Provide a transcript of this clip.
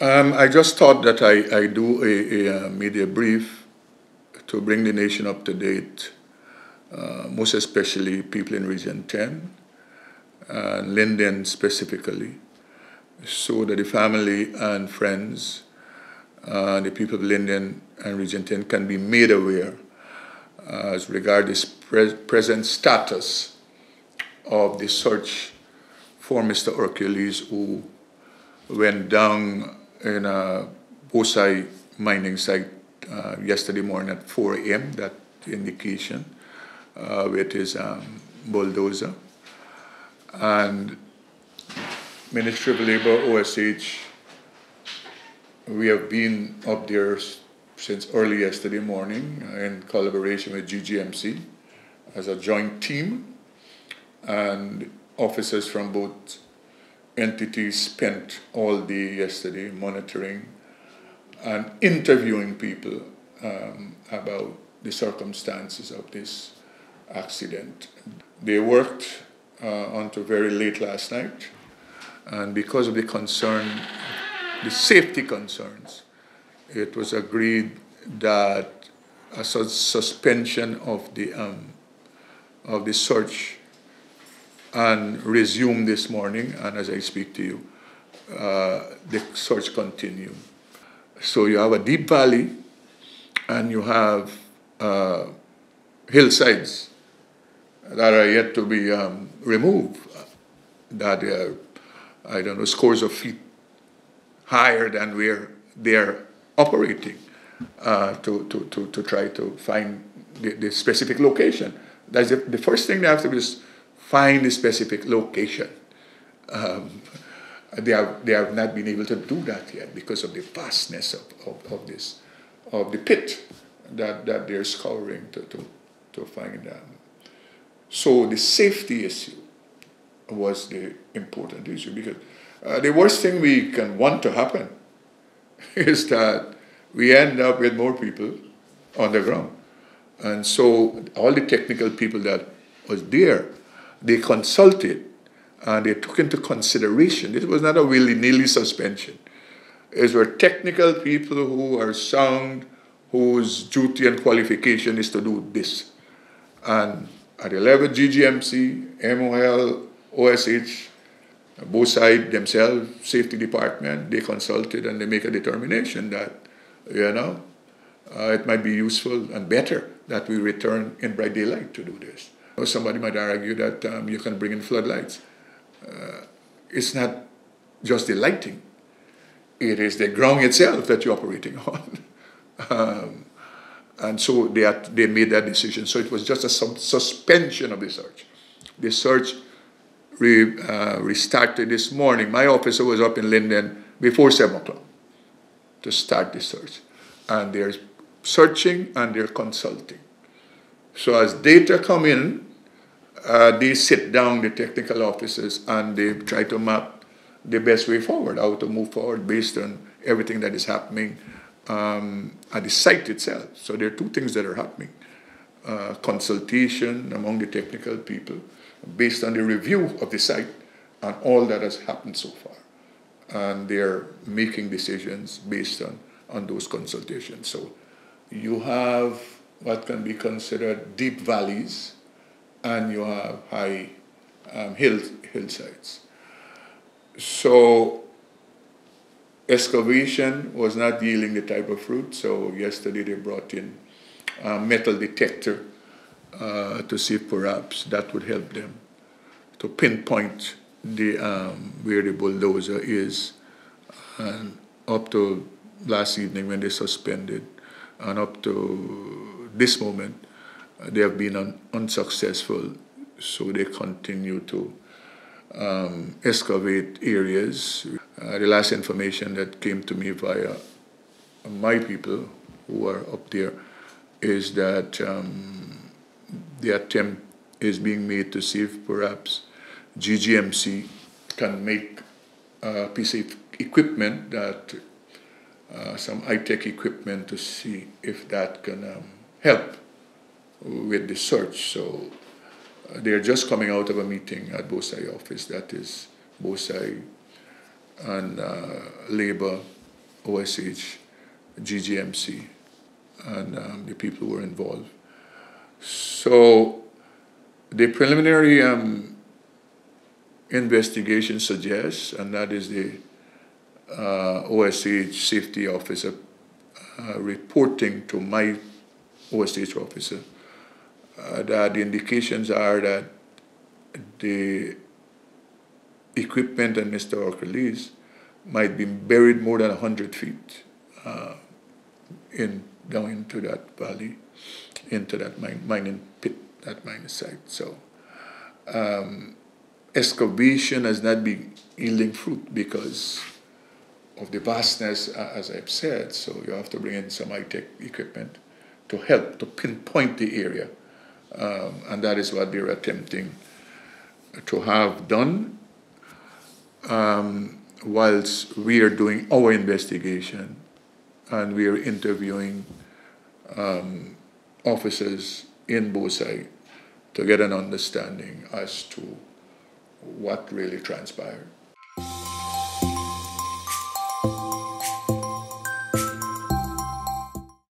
I just thought that I do a media brief to bring the nation up to date, most especially people in Region 10, and Linden specifically, so that the family and friends, the people of Linden and Region 10 can be made aware as regards the present status of the search for Mr. Hercules, who went down in a BOSAI mining site yesterday morning at 4 a.m., that indication, with his bulldozer. And Ministry of Labor, OSH, we have been up there since early yesterday morning in collaboration with GGMC as a joint team, and officers from both entities spent all day yesterday monitoring and interviewing people about the circumstances of this accident. They worked until very late last night, and because of the safety concerns, it was agreed that a suspension of the search and resume this morning, and as I speak to you, the search continue. So you have a deep valley, and you have hillsides that are yet to be removed, that are, I don't know, scores of feet higher than where they're operating to try to find the specific location. That's the first thing they have to do is find the specific location. They have not been able to do that yet because of the vastness of the pit that they're scouring to find. So the safety issue was the important issue, because the worst thing we can want to happen is that we end up with more people on the ground. And so all the technical people that was there, they consulted and they took into consideration. This was not a willy-nilly suspension. These were technical people who are sound, whose duty and qualification is to do this. And at the level GGMC, MOL, OSH, BOSAI themselves, safety department, they consulted and they make a determination that, it might be useful and better that we return in bright daylight to do this. Or somebody might argue that you can bring in floodlights. It's not just the lighting. It is the ground itself that you're operating on. And so they made that decision. So it was just a suspension of the search. The search restarted this morning. My officer was up in Linden before 7 o'clock to start the search. And they're searching and they're consulting. So as data come in, they sit down, the technical officers, and they try to map the best way forward, how to move forward based on everything that is happening at the site itself. So there are two things that are happening. Consultation among the technical people based on the review of the site and all that has happened so far. And they're making decisions based on those consultations. So you have what can be considered deep valleys, and you have high hillsides. So excavation was not yielding the type of fruit, so yesterday they brought in a metal detector to see if perhaps that would help them to pinpoint where the bulldozer is. And up to last evening when they suspended, and up to this moment, they have been unsuccessful, so they continue to excavate areas. The last information that came to me via my people who are up there is that the attempt is being made to see if perhaps GGMC can make a piece of equipment, that some high-tech equipment, to see if that can help with the search. So they're just coming out of a meeting at BOSAI office, that is BOSAI and Labor OSH, GGMC, and the people who were involved. So the preliminary investigation suggests, and that is the OSH safety officer reporting to my OSH officer, that the indications are that the equipment and historical lease might be buried more than 100 feet down into that valley, into that mining pit, that mining site. So excavation has not been yielding fruit because of the vastness, as I've said. So you have to bring in some high-tech equipment to help to pinpoint the area, and that is what they're attempting to have done whilst we are doing our investigation and we are interviewing officers in BOSAI to get an understanding as to what really transpired.